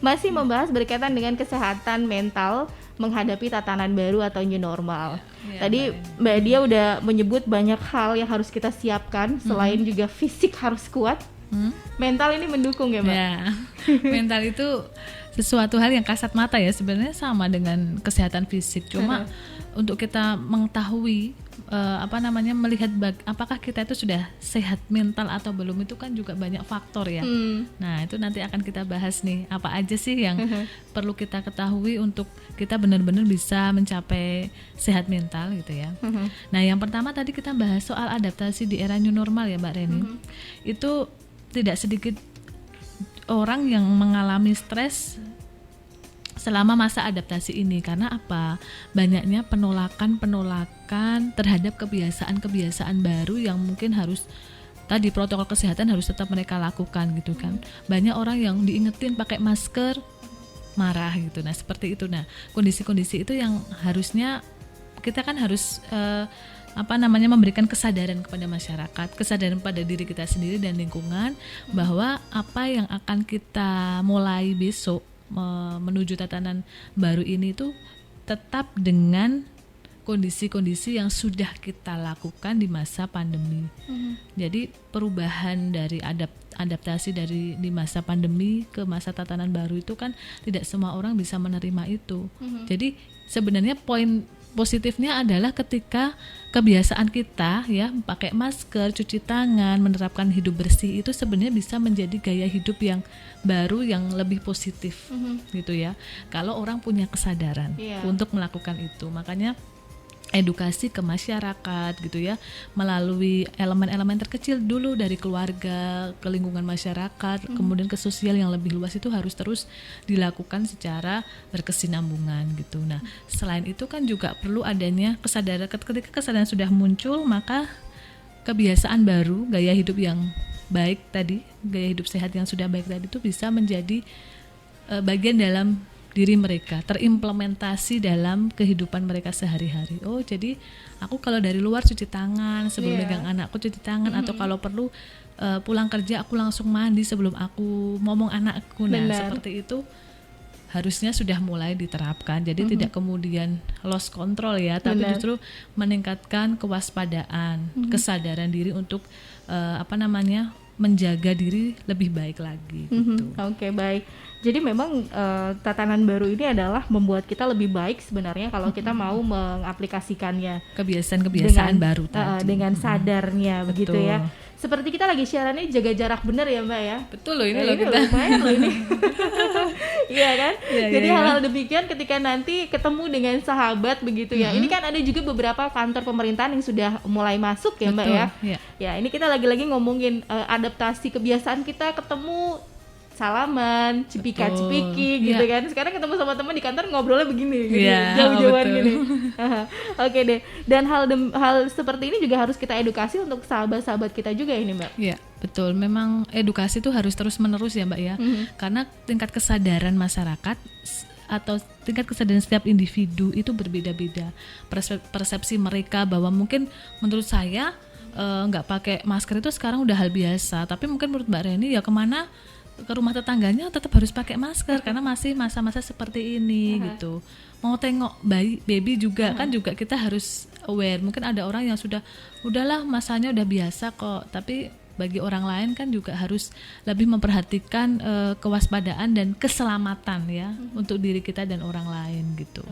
masih membahas berkaitan dengan kesehatan mental menghadapi tatanan baru atau new normal. Tadi Mbak Dia udah menyebut banyak hal yang harus kita siapkan, selain juga fisik harus kuat. Mental ini mendukung ya Mbak? Ya, mental itu sesuatu hal yang kasat mata ya, sebenarnya sama dengan kesehatan fisik. Cuma untuk kita mengetahui melihat apakah kita itu sudah sehat mental atau belum, itu kan juga banyak faktor ya. Nah itu nanti akan kita bahas nih, apa aja sih yang perlu kita ketahui untuk kita benar-benar bisa mencapai sehat mental gitu ya. Nah yang pertama tadi kita bahas soal adaptasi di era new normal ya Mbak Reni. Itu tidak sedikit orang yang mengalami stres selama masa adaptasi ini. Karena apa? Banyaknya penolakan terhadap kebiasaan baru yang mungkin harus tadi protokol kesehatan harus tetap mereka lakukan gitu kan. Banyak orang yang diingetin pakai masker marah gitu. Nah seperti itu. Nah kondisi-kondisi itu yang harusnya kita kan harus memberikan kesadaran kepada masyarakat, kesadaran pada diri kita sendiri dan lingkungan, bahwa apa yang akan kita mulai besok menuju tatanan baru ini tuh tetap dengan kondisi-kondisi yang sudah kita lakukan di masa pandemi. Jadi perubahan dari adaptasi dari di masa pandemi ke masa tatanan baru itu kan tidak semua orang bisa menerima itu. Jadi sebenarnya poin positifnya adalah ketika kebiasaan kita ya pakai masker, cuci tangan, menerapkan hidup bersih itu sebenarnya bisa menjadi gaya hidup yang baru yang lebih positif gitu ya. Kalau orang punya kesadaran untuk melakukan itu, makanya edukasi ke masyarakat gitu ya, melalui elemen-elemen terkecil dulu dari keluarga ke lingkungan masyarakat, kemudian ke sosial yang lebih luas, itu harus terus dilakukan secara berkesinambungan gitu. Nah selain itu kan juga perlu adanya kesadaran. Ketika kesadaran sudah muncul, maka kebiasaan baru, gaya hidup yang baik tadi, gaya hidup sehat yang sudah baik tadi itu bisa menjadi bagian dalam diri mereka, terimplementasi dalam kehidupan mereka sehari-hari. Oh jadi aku kalau dari luar cuci tangan sebelum megang anakku, cuci tangan, atau kalau perlu pulang kerja aku langsung mandi sebelum aku ngomong anakku. Nah seperti itu harusnya sudah mulai diterapkan. Jadi tidak kemudian lost control ya, tapi justru meningkatkan kewaspadaan, kesadaran diri untuk menjaga diri lebih baik lagi gitu. Oke, baik. Jadi memang tatanan baru ini adalah membuat kita lebih baik sebenarnya kalau kita mau mengaplikasikannya kebiasaan baru tadi dengan sadarnya. Begitu ya. Seperti kita lagi siarannya jaga jarak benar ya Mbak ya. Betul loh ini loh kita. Lumayan loh ini. Iya kan? Jadi hal-hal demikian ketika nanti ketemu dengan sahabat begitu ya. Ini kan ada juga beberapa kantor pemerintahan yang sudah mulai masuk ya Mbak ya. Ya ini kita lagi-lagi ngomongin adaptasi kebiasaan kita ketemu salaman, cipika-cipiki gitu kan. Sekarang ketemu sama teman di kantor ngobrolnya begini gitu, jauh-jauhan gini. Oke deh. Dan hal seperti ini juga harus kita edukasi untuk sahabat-sahabat kita juga ini Mbak. Iya, betul. Memang edukasi itu harus terus-menerus ya Mbak ya. Karena tingkat kesadaran masyarakat atau tingkat kesadaran setiap individu itu berbeda-beda. Persepsi mereka bahwa mungkin menurut saya nggak pakai masker itu sekarang udah hal biasa. Tapi mungkin menurut Mbak Reni ya ke rumah tetangganya tetap harus pakai masker karena masih masa-masa seperti ini gitu. Mau tengok baby juga kan juga kita harus aware. Mungkin ada orang yang udahlah masanya udah biasa kok, tapi bagi orang lain kan juga harus lebih memperhatikan kewaspadaan dan keselamatan ya untuk diri kita dan orang lain gitu.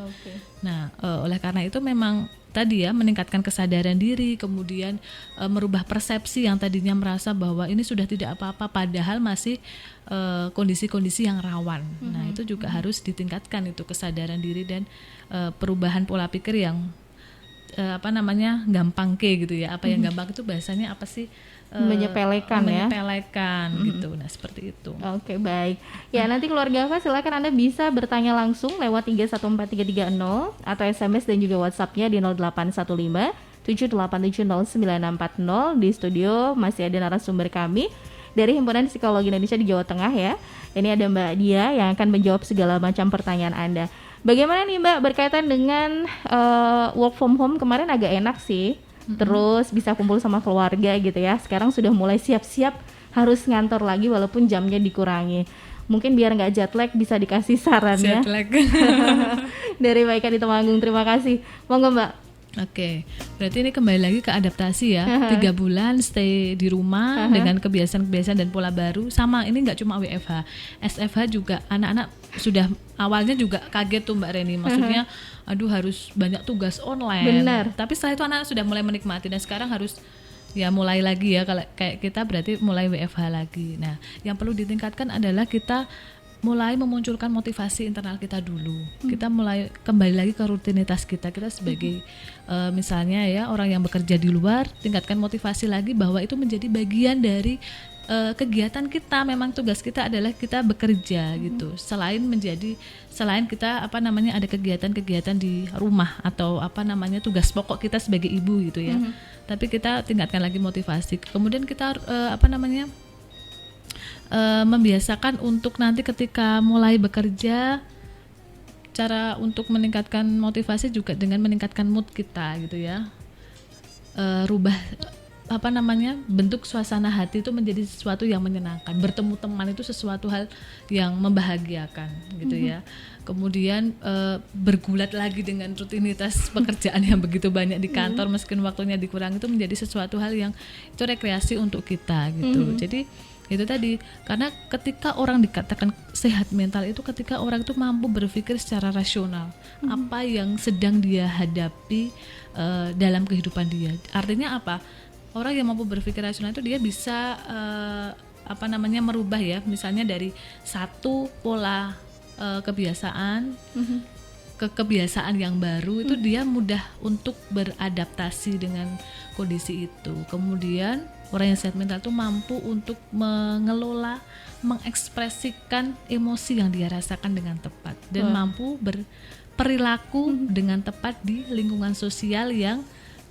Nah oleh karena itu memang tadi ya meningkatkan kesadaran diri, kemudian merubah persepsi yang tadinya merasa bahwa ini sudah tidak apa-apa padahal masih kondisi-kondisi yang rawan. Nah itu juga harus ditingkatkan itu kesadaran diri dan perubahan pola pikir yang gampang gitu ya. Apa yang gampang itu bahasanya apa sih? Menyepelekan gitu. Nah seperti itu. Oke, baik. Ya nanti keluarga Ava silakan Anda bisa bertanya langsung lewat 314330 atau SMS dan juga WhatsApp-nya di 0815 7870940. Di studio masih ada narasumber kami dari Himpunan Psikologi Indonesia di Jawa Tengah ya. Ini ada Mbak Dia yang akan menjawab segala macam pertanyaan Anda. Bagaimana nih Mbak berkaitan dengan work from home kemarin agak enak sih. Terus bisa kumpul sama keluarga gitu ya. Sekarang sudah mulai siap-siap harus ngantor lagi walaupun jamnya dikurangi. mungkin biar nggak jet lag bisa dikasih saran ya. Jet lag. Dari Mbak Ika di Temanggung, terima kasih. Monggo Mbak. Oke, berarti ini kembali lagi ke adaptasi ya. 3 bulan stay di rumah dengan kebiasaan-kebiasaan dan pola baru. Sama, ini nggak cuma WFH, SFH juga anak-anak sudah awalnya juga kaget tuh Mbak Reni. Maksudnya, aduh harus banyak tugas online. Benar. Tapi setelah itu anak sudah mulai menikmati dan sekarang harus ya mulai lagi ya. Kalau kayak kita berarti mulai WFH lagi. Nah, yang perlu ditingkatkan adalah kita mulai memunculkan motivasi internal kita dulu. Kita mulai kembali lagi ke rutinitas kita. Kita sebagai misalnya ya orang yang bekerja di luar, tingkatkan motivasi lagi bahwa itu menjadi bagian dari kegiatan kita. Memang tugas kita adalah kita bekerja gitu. Selain kita ada kegiatan-kegiatan di rumah atau tugas pokok kita sebagai ibu gitu ya. Tapi kita tingkatkan lagi motivasi. Kemudian kita membiasakan untuk nanti ketika mulai bekerja, cara untuk meningkatkan motivasi juga dengan meningkatkan mood kita gitu ya. Rubah bentuk suasana hati itu menjadi sesuatu yang menyenangkan. Bertemu teman itu sesuatu hal yang membahagiakan gitu ya. Kemudian bergulat lagi dengan rutinitas pekerjaan yang begitu banyak di kantor, meskipun waktunya dikurangi, itu menjadi sesuatu hal yang itu rekreasi untuk kita gitu. Jadi itu tadi, karena ketika orang dikatakan sehat mental itu ketika orang itu mampu berpikir secara rasional apa yang sedang dia hadapi dalam kehidupan dia. Artinya apa? Orang yang mampu berpikir rasional itu dia bisa merubah ya, misalnya dari satu pola kebiasaan ke kebiasaan yang baru, itu dia mudah untuk beradaptasi dengan kondisi itu. Kemudian orang yang sehat mental itu mampu untuk mengelola, mengekspresikan emosi yang dia rasakan dengan tepat dan mampu berperilaku dengan tepat di lingkungan sosial yang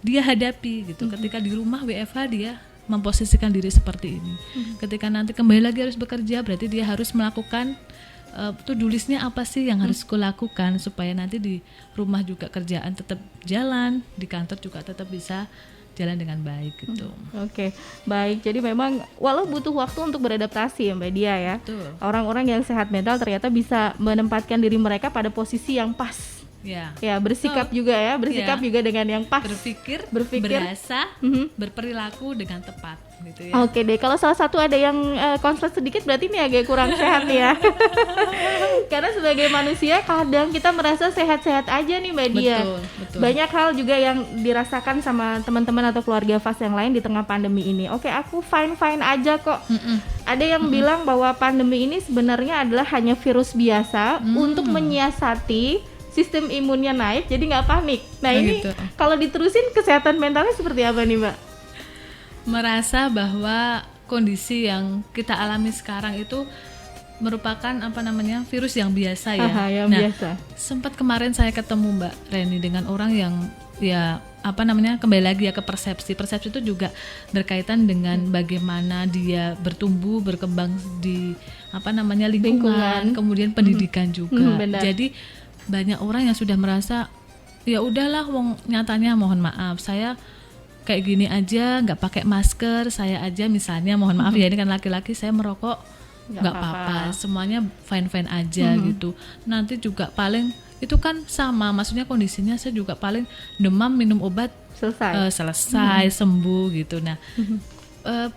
dia hadapi gitu. Ketika di rumah WFH dia memposisikan diri seperti ini. Ketika nanti kembali lagi harus bekerja, berarti dia harus melakukan to-do list-nya apa sih yang harus kulakukan supaya nanti di rumah juga kerjaan tetap jalan, di kantor juga tetap bisa jalan dengan baik gitu. Oke, baik. Jadi memang walau butuh waktu untuk beradaptasi ya Mbak Dia ya. Betul. Orang-orang yang sehat mental ternyata bisa menempatkan diri mereka pada posisi yang pas. Ya, bersikap juga ya, bersikap juga dengan yang pas. Berpikir. Berasa, berperilaku dengan tepat gitu ya. Oke deh, kalau salah satu ada yang konslet sedikit berarti ini agak kurang sehat nih ya. Karena sebagai manusia kadang kita merasa sehat-sehat aja nih Mbak Dia. Betul. Banyak hal juga yang dirasakan sama teman-teman atau keluarga Fast yang lain di tengah pandemi ini. Oke, aku fine-fine aja kok. Ada yang bilang bahwa pandemi ini sebenarnya adalah hanya virus biasa untuk menyiasati sistem imunnya naik, jadi nggak panik. Nah ini gitu. Kalau diterusin kesehatan mentalnya seperti apa nih Mbak? Merasa bahwa kondisi yang kita alami sekarang itu merupakan virus yang biasa ya. Yang biasa. Sempat kemarin saya ketemu Mbak Reni dengan orang yang ya kembali lagi ya ke persepsi. Persepsi itu juga berkaitan dengan bagaimana dia bertumbuh, berkembang di lingkungan, kemudian pendidikan juga. Jadi banyak orang yang sudah merasa ya udahlah wong nyatanya mohon maaf saya kayak gini aja nggak pakai masker, saya aja misalnya mohon maaf ya ini kan laki-laki saya merokok nggak apa-apa, semuanya fine-fine aja gitu. Nanti juga paling itu kan sama, maksudnya kondisinya saya juga paling demam minum obat selesai sembuh gitu. Nah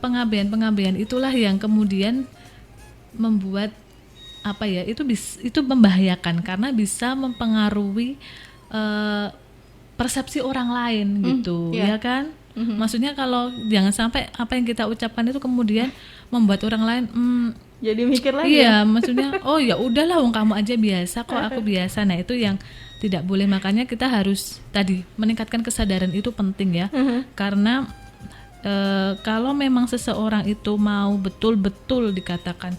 pengabaian itulah yang kemudian membuat itu membahayakan karena bisa mempengaruhi persepsi orang lain gitu, ya kan? Maksudnya kalau jangan sampai apa yang kita ucapkan itu kemudian membuat orang lain jadi mikir lagi. Iya, maksudnya oh ya udahlah wong kamu aja biasa kok, aku biasa. Nah, itu yang tidak boleh, makanya kita harus tadi meningkatkan kesadaran itu penting ya. Karena kalau memang seseorang itu mau betul-betul dikatakan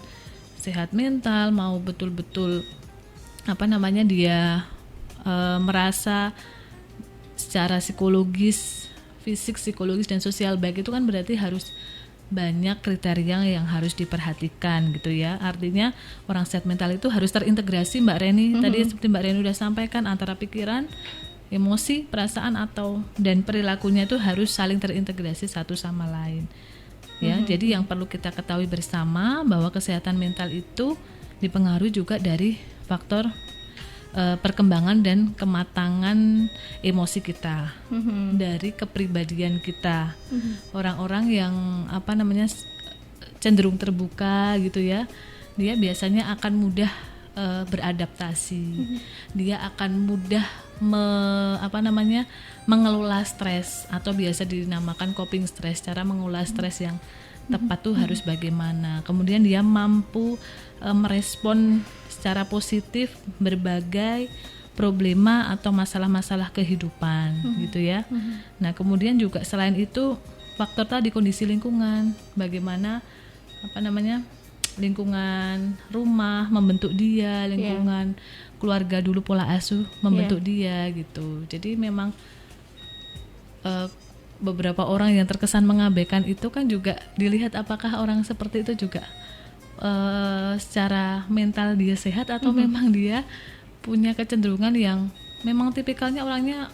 sehat mental, mau betul-betul dia merasa secara psikologis, fisik, psikologis dan sosial baik, itu kan berarti harus banyak kriteria yang harus diperhatikan gitu ya. Artinya orang sehat mental itu harus terintegrasi Mbak Reni. Tadi seperti Mbak Reni udah sampaikan, antara pikiran, emosi, perasaan dan perilakunya itu harus saling terintegrasi satu sama lain. Ya, jadi yang perlu kita ketahui bersama bahwa kesehatan mental itu dipengaruhi juga dari faktor perkembangan dan kematangan emosi kita, dari kepribadian kita. Orang-orang yang cenderung terbuka gitu ya, dia biasanya akan mudah beradaptasi. Dia akan mudah mengelola stres, atau biasa dinamakan coping stress. Cara mengelola stres yang tepat tuh harus bagaimana. Kemudian dia mampu merespon secara positif berbagai problema atau masalah-masalah kehidupan gitu ya. Nah, kemudian juga selain itu faktor tadi kondisi lingkungan, bagaimana lingkungan rumah membentuk dia, lingkungan keluarga dulu pola asuh membentuk dia gitu. Jadi memang beberapa orang yang terkesan mengabaikan itu kan juga dilihat apakah orang seperti itu juga secara mental dia sehat atau memang dia punya kecenderungan yang memang tipikalnya orangnya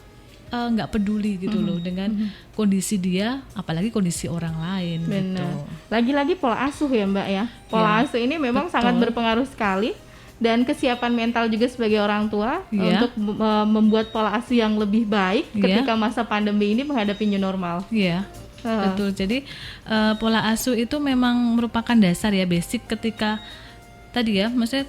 nggak peduli gitu loh dengan kondisi dia, apalagi kondisi orang lain. Benar. Gitu. Lagi-lagi pola asuh ya Mbak ya. Pola asuh ini memang sangat berpengaruh sekali, dan kesiapan mental juga sebagai orang tua untuk membuat pola asuh yang lebih baik ketika masa pandemi ini menghadapi new normal. Iya. Betul. Jadi pola asuh itu memang merupakan dasar ya, basic ketika tadi ya, maksudnya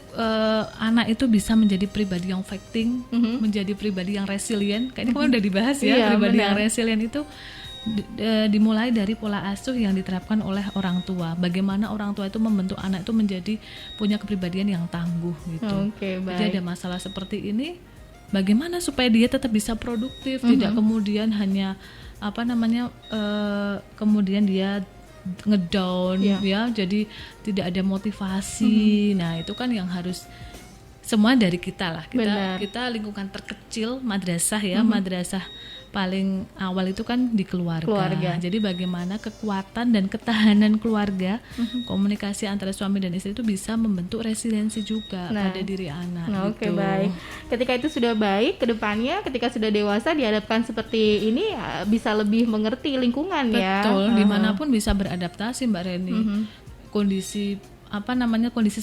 anak itu bisa menjadi pribadi yang fighting, menjadi pribadi yang resilient. Kayaknya kemarin udah dibahas ya, pribadi yang resilient itu dimulai dari pola asuh yang diterapkan oleh orang tua. Bagaimana orang tua itu membentuk anak itu menjadi punya kepribadian yang tangguh gitu. Jadi ada masalah seperti ini, bagaimana supaya dia tetap bisa produktif, tidak kemudian hanya kemudian dia ngedown ya, jadi tidak ada motivasi. Nah, itu kan yang harus semua dari kita lah. Kita lingkungan terkecil madrasah ya, madrasah paling awal itu kan di keluarga. Jadi bagaimana kekuatan dan ketahanan keluarga, komunikasi antara suami dan istri itu bisa membentuk resiliensi juga pada diri anak. Oke, baik. Ketika itu sudah baik, kedepannya ketika sudah dewasa dihadapkan seperti ini bisa lebih mengerti lingkungan. Betul, dimanapun bisa beradaptasi Mbak Reni. Kondisi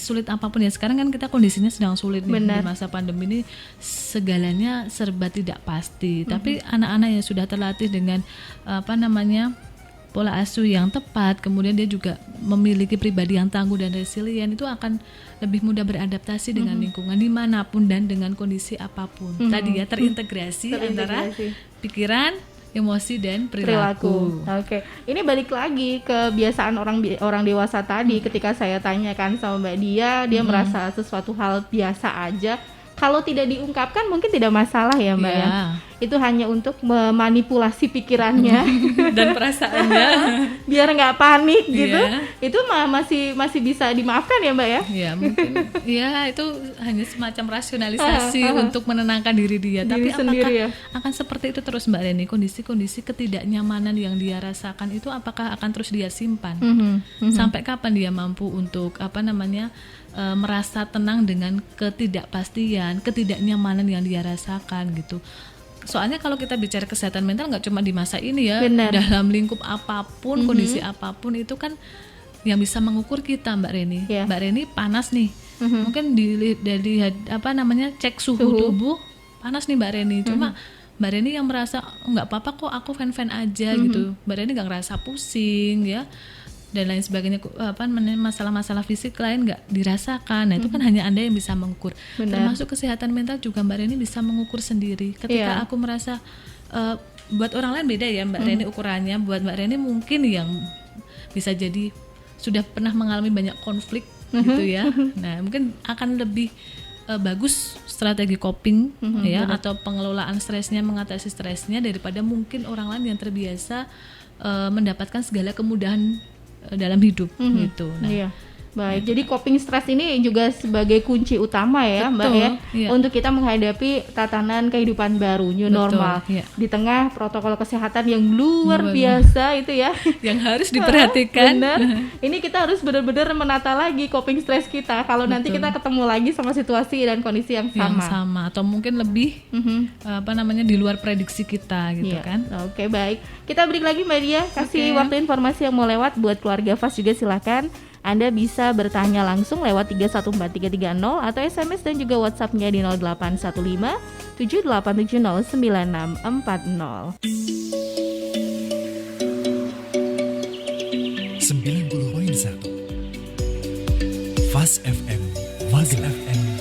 sulit apapun ya, sekarang kan kita kondisinya sedang sulit nih. Di masa pandemi ini segalanya serba tidak pasti, tapi anak-anak yang sudah terlatih dengan pola asuh yang tepat, kemudian dia juga memiliki pribadi yang tangguh dan resilient, itu akan lebih mudah beradaptasi dengan lingkungan dimanapun dan dengan kondisi apapun. Tadi ya terintegrasi antara pikiran, emosi dan perilaku. Oke. Ini balik lagi ke kebiasaan orang dewasa tadi. Ketika saya tanyakan sama Mbak dia merasa sesuatu hal biasa aja. Kalau tidak diungkapkan mungkin tidak masalah ya Mbak ya. Itu hanya untuk memanipulasi pikirannya dan perasaannya biar nggak panik gitu. Itu masih bisa dimaafkan ya Mbak ya? Ya mungkin. Ya itu hanya semacam rasionalisasi untuk menenangkan diri dia. Tapi apakah akan seperti itu terus Mbak Reni? Kondisi-kondisi ketidaknyamanan yang dia rasakan itu apakah akan terus dia simpan? Sampai kapan dia mampu untuk merasa tenang dengan ketidakpastian, ketidaknyamanan yang dia rasakan gitu. Soalnya kalau kita bicara kesehatan mental nggak cuma di masa ini ya, dalam lingkup apapun, kondisi apapun itu kan yang bisa mengukur kita Mbak Reni. Mbak Reni panas nih, mungkin dari cek suhu tubuh panas nih Mbak Reni. Cuma Mbak Reni yang merasa nggak apa-apa kok, aku fan-fan aja gitu. Mbak Reni nggak ngerasa pusing ya, dan lain sebagainya, masalah-masalah fisik lain nggak dirasakan. Nah itu kan hanya Anda yang bisa mengukur. Termasuk kesehatan mental juga Mbak Reni bisa mengukur sendiri. Ketika aku merasa buat orang lain beda ya Mbak Reni ukurannya. Buat Mbak Reni mungkin yang bisa jadi sudah pernah mengalami banyak konflik gitu ya. Nah mungkin akan lebih bagus strategi coping atau pengelolaan stresnya, mengatasi stresnya, daripada mungkin orang lain yang terbiasa mendapatkan segala kemudahan dalam hidup gitu. Nah, baik. Jadi coping stress ini juga sebagai kunci utama ya Mbak ya, untuk kita menghadapi tatanan kehidupan baru new normal di tengah protokol kesehatan yang luar biasa itu ya, yang harus diperhatikan. Ini kita harus benar-benar menata lagi coping stress kita kalau nanti kita ketemu lagi sama situasi dan kondisi yang sama atau mungkin lebih di luar prediksi kita gitu kan. Oke, baik. Kita break lagi Mbak Dia, kasih waktu informasi yang mau lewat buat keluarga Fast juga silakan Anda bisa bertanya langsung lewat 314330 atau SMS dan juga WhatsApp-nya di 0815 7870 9640. 90.1 Fast FM Magelang.